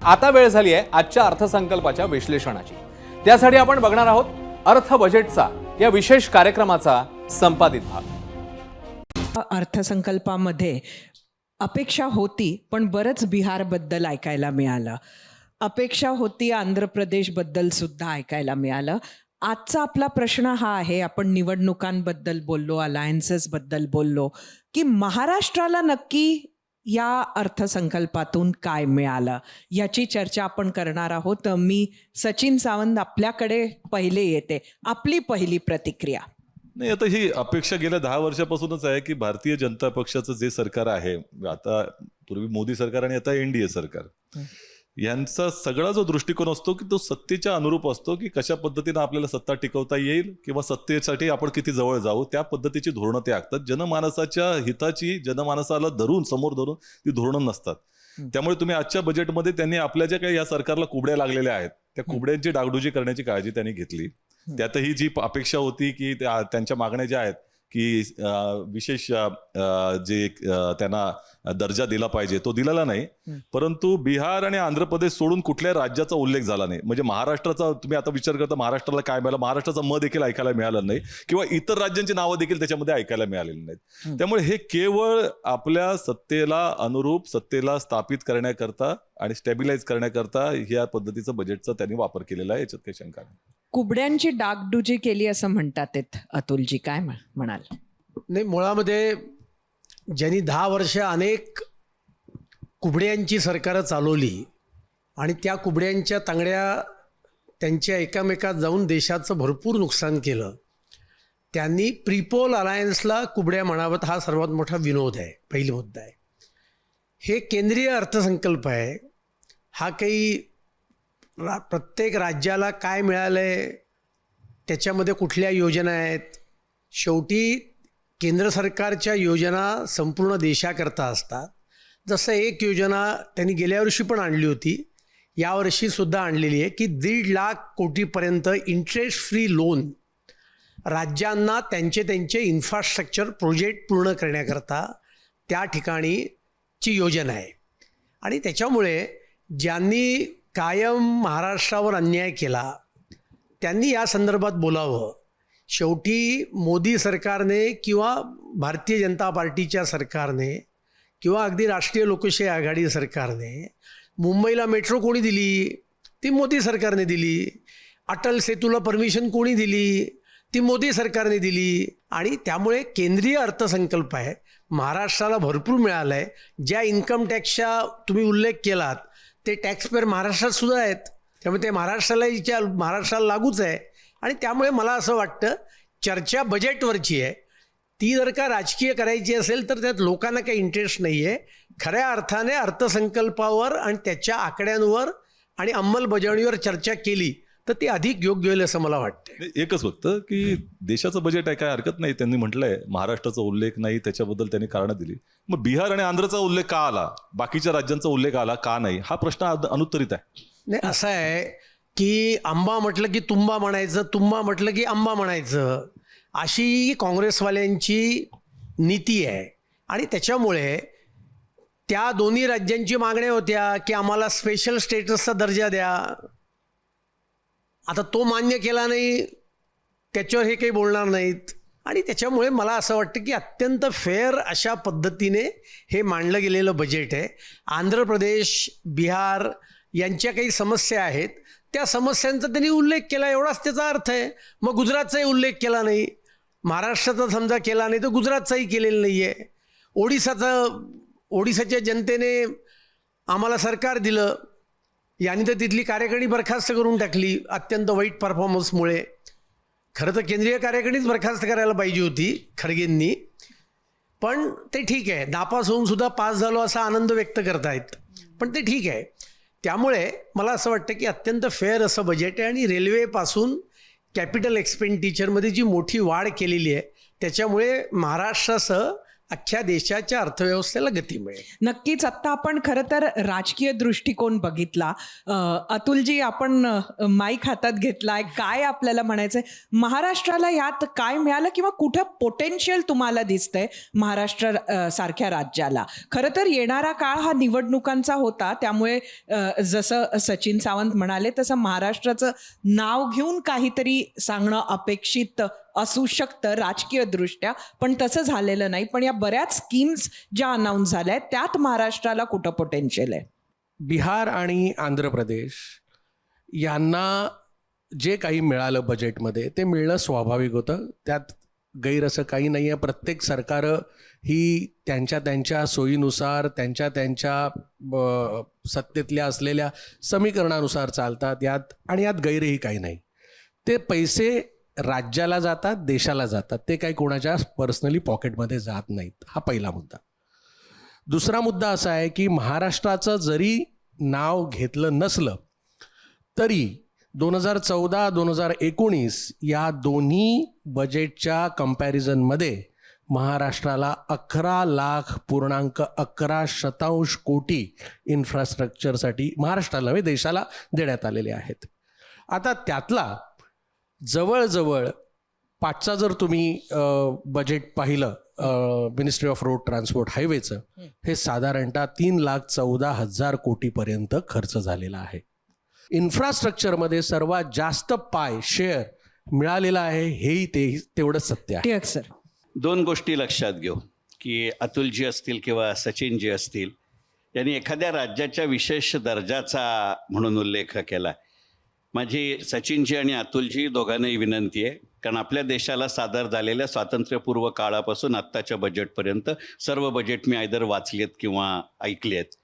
आता वेळ झाली आहे आजच्या अर्थसंकल्पाच्या विश्लेषणाची। त्यासाठी आपण बघणार आहोत अर्थ बजेटचा या विशेष कार्यक्रमाचा संपादित भाग। अर्थसंकल्पामध्ये अपेक्षा होती पण बरंच बिहारबद्दल ऐकायला मिळालं, अपेक्षा होती आंध्र प्रदेशबद्दल सुद्धा ऐकायला मिळालं। आजचा आपला प्रश्न हा आहे, आपण निवडणुकांबद्दल बोललो, अलायन्सेसबद्दल बोललो, की महाराष्ट्राला नक्की या अर्थसंकल्पातून काय मिळालं याची चर्चा आपण करणार आहोत। मी सचिन सावंत आपल्याकडे पहिले येते, आपली पहिली प्रतिक्रिया। नाही, आता ही अपेक्षा गेल्या 10 वर्षापासूनच आहे की भारतीय जनता पक्षाचं जे सरकार आहे, आता पूर्वी मोदी सरकार आणि आता एनडीए सरकार, यांचा सगळा जो दृष्टिकोन असतो की तो सत्तेच्या अनुरूप असतो, की कशा पद्धतीने आपल्याला सत्ता टिकवता येईल किंवा सत्तेसाठी आपण किती जवळ जाऊ, त्या पद्धतीची धोरणं ते आखतात। जनमानसाच्या हिताची, जनमानसाला धरून, समोर धरून ती धोरणं नसतात। त्यामुळे तुम्ही आजच्या बजेटमध्ये त्यांनी आपल्या ज्या काही या सरकारला कुबड्या लागलेल्या आहेत, त्या कुबड्यांची डागडुजी करण्याची काळजी त्यांनी घेतली। त्यातही जी अपेक्षा होती की त्यांच्या मागण्या ज्या आहेत की विशेष जे त्यांना दर्जा दिला पाहिजे तो दिलेला नाही, परंतु बिहार आणि आंध्र प्रदेश सोडून कुठल्या राज्याचा उल्लेख झाला नाही। म्हणजे महाराष्ट्राचा तुम्ही आता विचार करता महाराष्ट्राला काय मिळालं, महाराष्ट्राचा म देखील ऐकायला मिळालं नाही किंवा इतर राज्यांची नावं देखील त्याच्यामध्ये ऐकायला मिळालेली नाहीत। त्यामुळे हे केवळ आपल्या सत्तेला अनुरूप, सत्तेला स्थापित करण्याकरता आणि स्टॅबिलाइज करण्याकरता या पद्धतीचं बजेटचा त्यांनी वापर केलेला आहे, याच्यात काही शंका नाही। कुबड्यांची डागडुजी केली असं म्हणतात अतुलजी, काय म्हणाल? नाही, मुळामध्ये ज्यांनी 10 वर्ष अनेक कुबड्यांची सरकारं चालवली आणि त्या कुबड्यांच्या तांगड्या त्यांच्या एकामेकात जाऊन देशाचं भरपूर नुकसान केलं, त्यांनी प्रीपोल अलायन्सला कुबड्या म्हणावत हा सर्वात मोठा विनोद आहे, पहिला मुद्दा आहे। हे केंद्रीय अर्थसंकल्प आहे, हा काही प्रत्येक राज्याला काय मिळालंय, त्याच्यामध्ये कुठल्या योजना आहेत, शेवटी केंद्र सरकारच्या योजना संपूर्ण देशाकरता असतात। जसं एक योजना त्यांनी गेल्या वर्षी पण आणली होती, यावर्षीसुद्धा आणलेली आहे की 1.5 लाख कोटीपर्यंत इंटरेस्ट फ्री लोन राज्यांना त्यांचे इन्फ्रास्ट्रक्चर प्रोजेक्ट पूर्ण करण्याकरता त्या ठिकाणीची योजना आहे। आणि त्याच्यामुळे ज्यांनी कायम महाराष्ट्रावर अन्याय केला त्यांनी या संदर्भात बोलावं। शेवटी मोदी सरकारने किंवा भारतीय जनता पार्टीच्या सरकारने किंवा अगदी राष्ट्रीय लोकशाही आघाडी सरकारने मुंबईला मेट्रो कोणी दिली? ती मोदी सरकारने दिली। अटल सेतूला परमिशन कोणी दिली? ती मोदी सरकारने दिली। आणि त्यामुळे केंद्रीय अर्थसंकल्प आहे, महाराष्ट्राला भरपूर मिळालं आहे। ज्या इन्कम टॅक्सचा तुम्ही उल्लेख केलात ते टॅक्सपेअर महाराष्ट्रात सुद्धा आहेत, त्यामुळे ते महाराष्ट्राला लागूच आहे। आणि त्यामुळे मला असं वाटतं चर्चा बजेटवरची आहे, ती जर का राजकीय करायची असेल तर त्यात लोकांना काही इंटरेस्ट नाही आहे। खऱ्या अर्थाने अर्थसंकल्पावर आणि त्याच्या आकड्यांवर आणि अंमलबजावणीवर चर्चा केली तर ती अधिक योग्य होईल असं मला वाटतं। एकच फक्त की देशाचं बजेट आहे, काय हरकत नाही, त्यांनी म्हटलंय महाराष्ट्राचा उल्लेख नाही, त्याच्याबद्दल त्यांनी कारणं दिली। मग बिहार आणि आंध्रचा उल्लेख का आला, बाकीच्या राज्यांचा उल्लेख आला का नाही, हा प्रश्न अनुत्तरित आहे। नाही, असं आहे की आंबा म्हटलं की तुंबा म्हणायचं, तुंबा म्हटलं की आंबा म्हणायचं, अशी काँग्रेसवाल्यांची नीती आहे। आणि त्याच्यामुळे त्या दोन्ही राज्यांची मागण्या होत्या की आम्हाला स्पेशल स्टेटसचा दर्जा द्या, आता तो मान्य केला नाही, त्याच्यावर हे काही बोलणार नाहीत। आणि त्याच्यामुळे मला असं वाटतं की अत्यंत फेअर अशा पद्धतीने हे मांडलं गेलेलं बजेट आहे। आंध्र प्रदेश, बिहार यांच्या काही समस्या आहेत, त्या समस्यांचा त्यांनी उल्लेख केला, एवढाच त्याचा अर्थ आहे। मग गुजरातचाही उल्लेख केला नाही, महाराष्ट्राचा समजा केला नाही तर गुजरातचाही केलेला नाही आहे। ओडिसाच्या जनतेने आम्हाला सरकार दिलं, यांनी तर तिथली कार्यकारिणी बरखास्त करून टाकली अत्यंत वाईट परफॉर्मन्समुळे। खरं तर केंद्रीय कार्यकारिणीच बरखास्त करायला पाहिजे होती खरगेंनी, पण ते ठीक आहे, नापास होऊन सुद्धा पास झालो असा आनंद व्यक्त करतायत, पण ते ठीक आहे। त्यामुळे मला असं वाटतं की अत्यंत फेअर असं बजेट आहे। आणि रेल्वेपासून कॅपिटल एक्सपेंडिचरमध्ये जी मोठी वाढ केलेली आहे त्याच्यामुळे महाराष्ट्रासह अख्ख्या देशाच्या अर्थव्यवस्थेला गती मिळेल. नक्कीच. आत्ता आपण खरं तर राजकीय दृष्टिकोन बघितला. अतुलजी, आपण माईक हातात घेतलाय, काय आपल्याला म्हणायचंय? महाराष्ट्राला यात काय मिळालं किंवा कुठं पोटेन्शियल तुम्हाला दिसतंय महाराष्ट्र सारख्या राज्याला? खरं तर येणारा काळ हा निवडणुकांचा होता, त्यामुळे जसं सचिन सावंत म्हणाले तसं महाराष्ट्राचं नाव घेऊन काहीतरी सांगणं अपेक्षित असू शकतं राजकीय दृष्ट्या, पण तसं झालेलं नाही. पण या बऱ्याच स्कीम्स ज्या अनाऊन्स झाल्या आहेत त्यात महाराष्ट्राला कुठं पोटेन्शियल आहे? बिहार आणि आंध्र प्रदेश यांना जे काही मिळालं बजेटमध्ये ते मिळणं स्वाभाविक होतं. त्यात गैर असं काही नाही आहे. प्रत्येक सरकारं ही त्यांच्या त्यांच्या सोयीनुसार त्यांच्या सत्तेतल्या असलेल्या समीकरणानुसार चालतात. यात गैरही काही नाही. ते पैसे राज्याला जातात, देशाला जातात. ते काही कोणाच्या पर्सनली पॉकेटमध्ये जात नाहीत. हा पहिला मुद्दा. दुसरा मुद्दा असा आहे की महाराष्ट्राचं जरी नाव घेतलं नसलं तरी 2014-2019 या दोन्ही बजेटच्या कंपॅरिझनमध्ये महाराष्ट्राला 11,11 कोटी इन्फ्रास्ट्रक्चरसाठी महाराष्ट्राला नव्हे देशाला देण्यात आलेले आहेत. आता त्यातला जवळजवळ 5चा जर तुम्ही बजेट पाहिलं मिनिस्ट्री ऑफ रोड ट्रान्सपोर्ट हायवेचं, हे साधारणतः 3,14,000 कोटीपर्यंत खर्च झालेला आहे. इन्फ्रास्ट्रक्चरमध्ये सर्वात जास्त शेअर मिळालेला आहे, हेही तेवढंच सत्य आहे. टिळक सर, 2 गोष्टी लक्षात घेऊ की अतुलजी असतील किंवा सचिनजी असतील, यांनी एखाद्या राज्याच्या विशेष दर्जाचा म्हणून उल्लेख केला. माझी सचिनजी आणि अतुलजी दोघांनाही विनंती आहे, कारण आपल्या देशाला सादर झालेल्या स्वातंत्र्यपूर्व काळापासून आत्ताच्या बजेटपर्यंत सर्व बजेट मी आयदर वाचलेत किंवा ऐकले आहेत.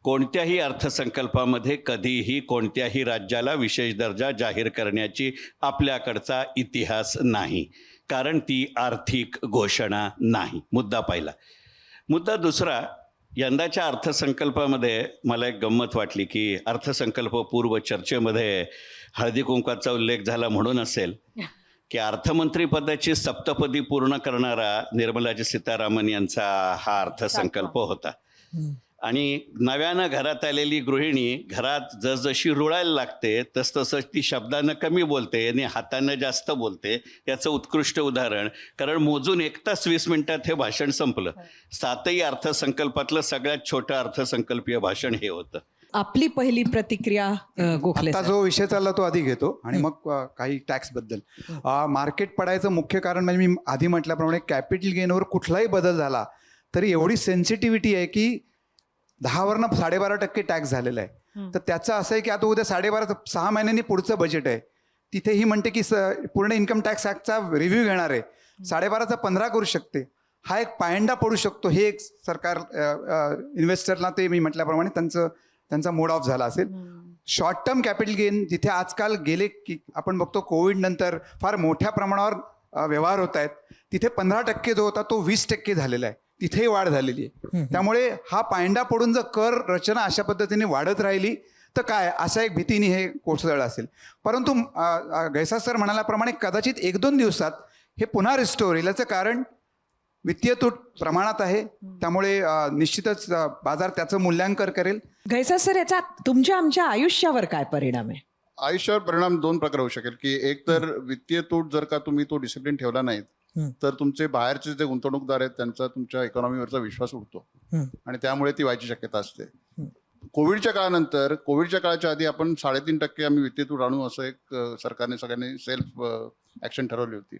कोणत्याही अर्थसंकल्पामध्ये कधीही कोणत्याही राज्याला विशेष दर्जा जाहीर करण्याची आपल्याकडचा इतिहास नाही, कारण ती आर्थिक घोषणा नाही. मुद्दा पहिला. मुद्दा दुसरा, यंदाच्या अर्थसंकल्पामध्ये मला एक गंमत वाटली की अर्थसंकल्प पूर्व चर्चेमध्ये हळदी कुंकवाचा उल्लेख झाला म्हणून असेल की अर्थमंत्रीपदाची सप्तपदी पूर्ण करणारा निर्मलाजी सीतारामन यांचा हा अर्थसंकल्प होता. आणि नव्यानं घरात आलेली गृहिणी घरात जसजशी रुळायला लागते तसतसं ती शब्दानं कमी बोलते आणि हातानं जास्त बोलते. याचं उत्कृष्ट उदाहरण, कारण मोजून 1 तास 20 मिनिटात हे भाषण संपलं. 7ही अर्थसंकल्पातलं सगळ्यात छोटं अर्थसंकल्पीय भाषण हे होतं. आपली पहिली प्रतिक्रिया गोखले आता सर. जो विषय चालला तो आधी घेतो आणि मग काही टॅक्स बद्दल. मार्केट पडायचं मुख्य कारण म्हणजे मी आधी म्हटल्याप्रमाणे कॅपिटल गेनवर कुठलाही बदल झाला तरी एवढी सेन्सिटिव्हिटी आहे की 10वरनं 12.5% टॅक्स झालेला आहे. तर त्याचं असं आहे की आता उद्या 12.5 6 महिन्यांनी पुढचं बजेट आहे, तिथे ही म्हणते की पूर्ण इन्कम टॅक्स ॲक्टचा रिव्ह्यू घेणार आहे, 12.5चा 15 करू शकते. हा एक पायंडा पडू शकतो. हे एक सरकार इन्व्हेस्टरला, ते मी म्हटल्याप्रमाणे त्यांचा मूड ऑफ झाला असेल. शॉर्ट टर्म कॅपिटल गेन जिथे आजकाल गेले की आपण बघतो कोविड नंतर फार मोठ्या प्रमाणावर व्यवहार होत आहेत, तिथे 15% जो होता तो 20% झालेला आहे. तिथेही वाढ झालेली आहे. त्यामुळे हा पायंडा पडून जर कर रचना अशा पद्धतीने वाढत राहिली तर काय, अशा एक भीतीने हे कोसळलं असेल. परंतु गैसा सर म्हणाल्याप्रमाणे कदाचित 1-2 दिवसात हे पुन्हा रिस्टोर होईल. याचं कारण वित्तीय तूट प्रमाणात आहे, त्यामुळे निश्चितच बाजार त्याचं मूल्यांकन करेल. गैसा सर, याचा तुमच्या आमच्या आयुष्यावर काय परिणाम आहे? आयुष्यावर परिणाम 2 प्रकार होऊ शकेल की एक तर वित्तीय तूट जर का तुम्ही तो डिसिप्लिन ठेवला नाहीत तर तुमचे बाहेरचे जे गुंतवणूकदार आहेत त्यांचा तुमच्या इकॉनॉमीवरचा विश्वास उडतो आणि त्यामुळे ती व्हायची शक्यता असते. कोविडच्या काळानंतर, कोविडच्या काळाच्या आधी आपण 3.5% आम्ही वित्तीय तूट आणू असं एक सरकारने सगळ्यांनी सेल्फ ऍक्शन ठरवली होती.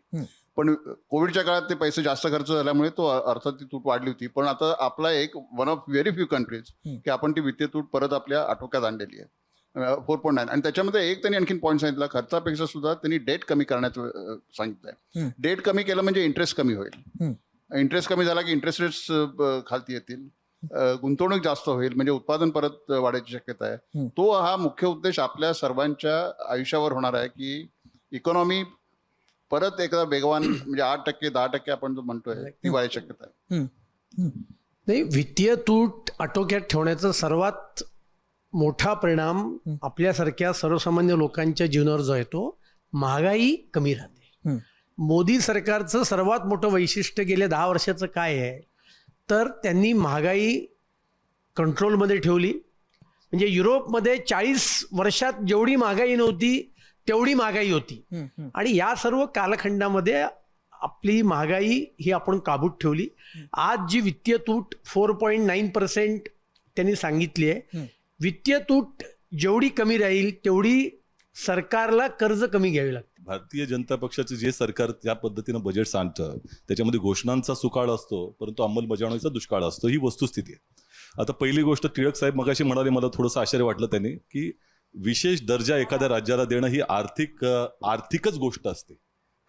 पण कोविडच्या काळात ते पैसे जास्त खर्च झाल्यामुळे तो अर्थात ती तूट वाढली होती. पण आता आपला एक one of very few countries की आपण ती वित्तीय तूट परत आपल्या आटोक्यात आणलेली आहे, 4.9. आणि त्याच्यामध्ये एक त्यांनी आणखीन पॉईंट सांगितला, खर्चापेक्षा सुद्धा त्यांनी डेट कमी करण्याचं सांगितलंय. डेट कमी केलं म्हणजे इंटरेस्ट कमी होईल. इंटरेस्ट कमी झाला की इंटरेस्ट रेट्स खालती येतील, गुंतवणूक जास्त होईल, म्हणजे उत्पादन परत वाढायची शक्यता आहे. तो हा मुख्य उद्देश आपल्या सर्वांच्या आयुष्यावर होणार आहे की इकॉनॉमी परत एकदा वेगवान, म्हणजे 8%, 10% आपण जो म्हणतोय ती वाढायची शक्यता आहे. नाही, वित्तीय तूट आटोक्यात ठेवण्याचा सर्वात मोठा परिणाम आपल्यासारख्या सर्वसामान्य लोकांच्या जीवनावर जो आहे तो महागाई कमी राहते. मोदी सरकारचं सर्वात मोठं वैशिष्ट्य गेल्या 10 वर्षाचं काय आहे तर त्यांनी महागाई कंट्रोलमध्ये ठेवली. म्हणजे युरोपमध्ये 40 वर्षात जेवढी महागाई नव्हती तेवढी महागाई होती. आणि या सर्व कालखंडामध्ये आपली महागाई ही आपण काबूत ठेवली. आज जी वित्तीय तूट 4.9% त्यांनी सांगितली आहे. वित्तीय तूट जेवढी कमी राहील तेवढी सरकारला कर्ज कमी घ्यावी लागते. भारतीय जनता पक्षाचे जे सरकार ज्या पद्धतीनं बजेट सांगतं त्याच्यामध्ये घोषणांचा सुकाळ असतो परंतु अंमलबजावणीचा दुष्काळ असतो, ही वस्तुस्थिती आहे. आता पहिली गोष्ट टिळक साहेब मगाशी म्हणाले, मला थोडंसं आश्चर्य वाटलं त्यांनी, की विशेष दर्जा एखाद्या राज्याला देणं ही आर्थिकच गोष्ट असते,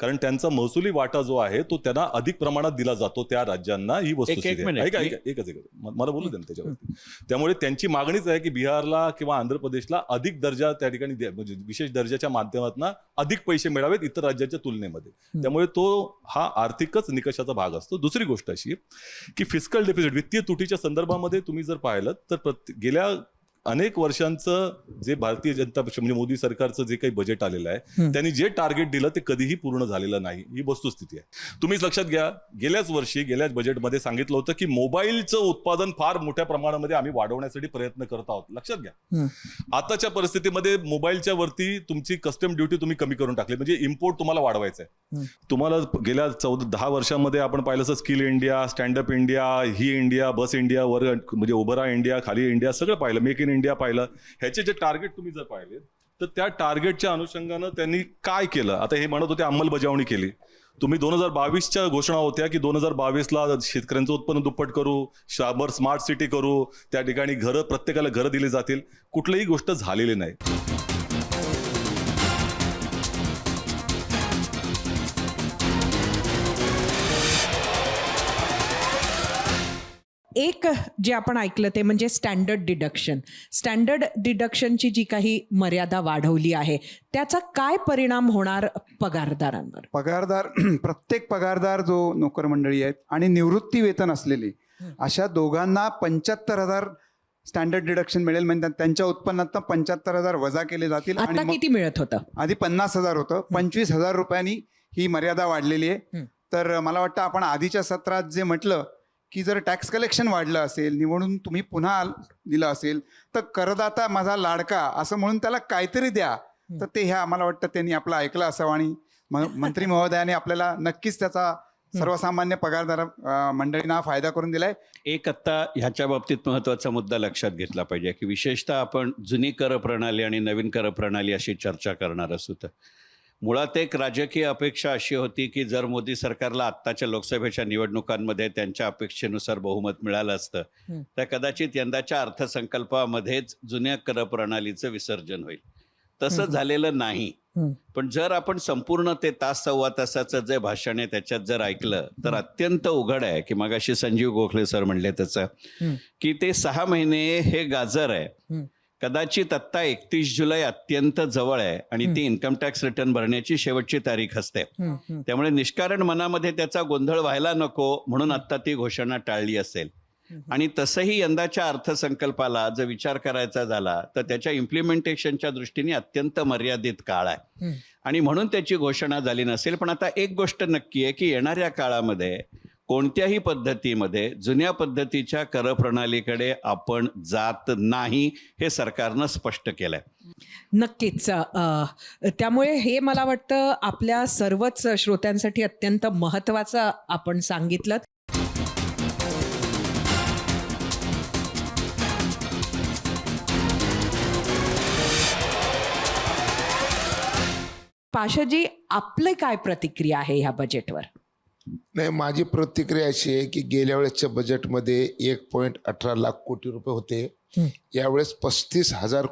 कारण त्यांचा महसुली वाटा जो आहे तो त्यांना अधिक प्रमाणात दिला जातो त्या राज्यांना, ही वस्तुस्थिती आहे. एकच मला बोलू द्या ना त्याच्यावरती. त्यामुळे त्यांची मागणीच आहे की बिहारला किंवा आंध्र प्रदेशला अधिक दर्जा त्या ठिकाणी म्हणजे विशेष दर्जाच्या माध्यमातून अधिक पैसे मिळावेत इतर राज्यांच्या तुलनेमध्ये. त्यामुळे तो हा आर्थिकच निकषाचा भाग असतो. दुसरी गोष्ट अशी की फिस्कल डेफिसिट, वित्तीय तुटीच्या संदर्भामध्ये तुम्ही जर पाहिलं तर गेल्या अनेक वर्षांचं जे भारतीय जनता पक्ष म्हणजे मोदी सरकारचं जे काही बजेट आलेलं आहे त्यांनी जे टार्गेट दिलं ते कधीही पूर्ण झालेलं नाही, ही वस्तुस्थिती आहे. तुम्हीच लक्षात घ्या, गेल्याच बजेटमध्ये सांगितलं होतं की मोबाईलचं उत्पादन फार मोठ्या प्रमाणामध्ये आम्ही वाढवण्यासाठी प्रयत्न करत आहोत. लक्षात घ्या, आताच्या परिस्थितीमध्ये मोबाईलच्या वरती तुमची कस्टम ड्युटी तुम्ही कमी करून टाकली, म्हणजे इम्पोर्ट तुम्हाला वाढवायचं आहे. तुम्हाला गेल्या 10 वर्षांमध्ये आपण पाहिलं असं स्किल इंडिया, स्टँडअप इंडिया, ही इंडिया, बस इंडिया, वर म्हणजे उबरा इंडिया, खाली इंडिया सगळं पाहिलं, मेक इन इंडिया पाहिलं. ह्याचे जे टार्गेट तुम्ही जर पाहिले तर त्या टार्गेटच्या अनुषंगानं त्यांनी काय केलं. आता हे म्हणत होते अंमलबजावणी केली. तुम्ही 2022च्या घोषणा होत्या की 2022ला शेतकऱ्यांचं उत्पन्न दुप्पट करू, शाबर स्मार्ट सिटी करू, त्या ठिकाणी घरं, प्रत्येकाला घरं दिली जातील. कुठलीही गोष्ट झालेली नाही. एक जे आपण ऐकलं ते म्हणजे स्टँडर्ड डिडक्शनची जी काही मर्यादा वाढवली आहे त्याचा काय परिणाम होणार पगारदारांवर? प्रत्येक पगारदार जो नोकर मंडळी आहेत आणि निवृत्ती वेतन असलेली अशा दोघांना 75,000 स्टँडर्ड डिडक्शन मिळेल. म्हणजे त्यांच्या उत्पन्नात 75,000 वजा केले जातील. आता किती मिळत होतं? आधी 50,000 होतं, 25,000 रुपयांनी ही मर्यादा वाढलेली आहे. तर मला वाटतं आपण आधीच्या सत्रात जे म्हटलं की जर टॅक्स कलेक्शन वाढलं असेल, निवडून तुम्ही पुन्हा दिलं असेल तर करदाता माझा लाडका असं म्हणून त्याला काहीतरी द्या. तर ते ह्या मला वाटतं त्यांनी आपलं ऐकलं असावं आणि मंत्री महोदयाने आपल्याला नक्कीच त्याचा सर्वसामान्य पगारदार मंडळींना फायदा करून दिलाय. एक आत्ता ह्याच्या बाबतीत महत्त्वाचा मुद्दा लक्षात घेतला पाहिजे की विशेषतः आपण जुनी कर प्रणाली आणि नवीन कर प्रणाली अशी चर्चा करणार असू तर मुळात एक राजकीय अपेक्षा अशी होती की जर मोदी सरकारला आत्ताच्या लोकसभेच्या निवडणुकांमध्ये त्यांच्या अपेक्षेनुसार बहुमत मिळालं असतं तर कदाचित यंदाच्या अर्थसंकल्पामध्येच जुन्या कर प्रणालीचं विसर्जन होईल. तसं झालेलं नाही. पण जर आपण संपूर्ण ते सव्वा तासाचं जे भाषण आहे त्याच्यात जर ऐकलं तर अत्यंत उघड आहे की मगाशी संजीव गोखले सर म्हणले त्याचं की ते 6 महिने हे गाजर आहे. कदाचित आत्ता 31 जुलै अत्यंत जवळ आहे आणि ती इन्कम टॅक्स रिटर्न भरण्याची शेवटची तारीख असते. त्यामुळे निष्कारण मनामध्ये त्याचा गोंधळ व्हायला नको म्हणून आत्ता ती घोषणा टाळली असेल. आणि तसंही यंदाच्या अर्थसंकल्पाला जर विचार करायचा झाला तर त्याच्या इम्प्लिमेंटेशनच्या दृष्टीने अत्यंत मर्यादित काळ आहे आणि म्हणून त्याची घोषणा झाली नसेल. पण आता एक गोष्ट नक्की आहे की येणाऱ्या काळामध्ये कोणत्याही पद्धतीमध्ये जुन्या पद्धतीच्या कर प्रणालीकडे आपण जात नाही हे सरकारनं स्पष्ट केलंय. नक्कीच. त्यामुळे हे मला वाटतं आपल्या सर्वच श्रोत्यांसाठी अत्यंत महत्त्वाचं आपण सांगितलं. पाशाजी, आपले काय प्रतिक्रिया आहे ह्या बजेटवर? नाही, माझी प्रतिक्रिया अशी आहे की गेल्या वेळेसच्या बजेटमध्ये 1.18 लाख कोटी रुपये होते. यावेळेस 34,000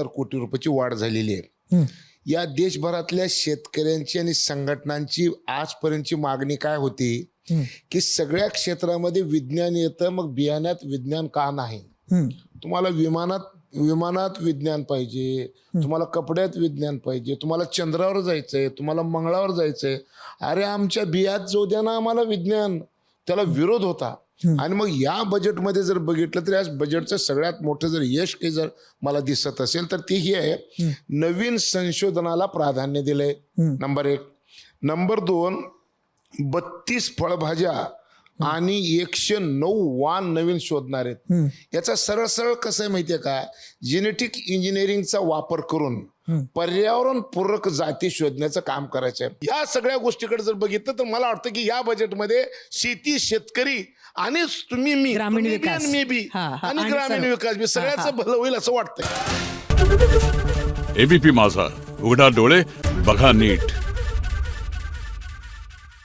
कोटी रुपयाची वाढ झालेली आहे. या देशभरातल्या शेतकऱ्यांची आणि संघटनांची आजपर्यंतची मागणी काय होती की सगळ्या क्षेत्रामध्ये विज्ञान येतं, मग बियाण्यात विज्ञान का नाही? तुम्हाला विमानात विज्ञान पाहिजे, तुम्हाला कपड्यात विज्ञान पाहिजे, तुम्हाला चंद्रावर जायचंय, तुम्हाला मंगळावर जायचंय. अरे आमच्या बियात जाऊ द्या ना आम्हाला विज्ञान. त्याला विरोध होता. आणि मग या बजेटमध्ये जर बघितलं तर या बजेटचं सगळ्यात मोठं जर यश काही जर मला दिसत असेल तर ते ही आहे, नवीन संशोधनाला प्राधान्य दिलंय. नंबर 1. नंबर 2, 32 फळभाज्या आणि 109 वाण नवीन शोधणार आहेत. याचा सरळ सरळ कसं आहे माहितीये का, जेनेटिक इंजिनिअरिंगचा वापर करून पर्यावरण पूरक जाती शोधण्याचं काम करायचं आहे. या सगळ्या गोष्टीकडे जर बघितलं तर मला वाटतं की या बजेटमध्ये शेती, शेतकरी आणि तुम्ही मी, ग्रामीण तुम्ही बी विकास. आणि मी बी हा, हा, आणि आणि ग्रामीण सर्व. विकास बी सगळ्याचं भलं होईल असं वाटतंय. एबीपी माझा, उघडा डोळे बघा नीट.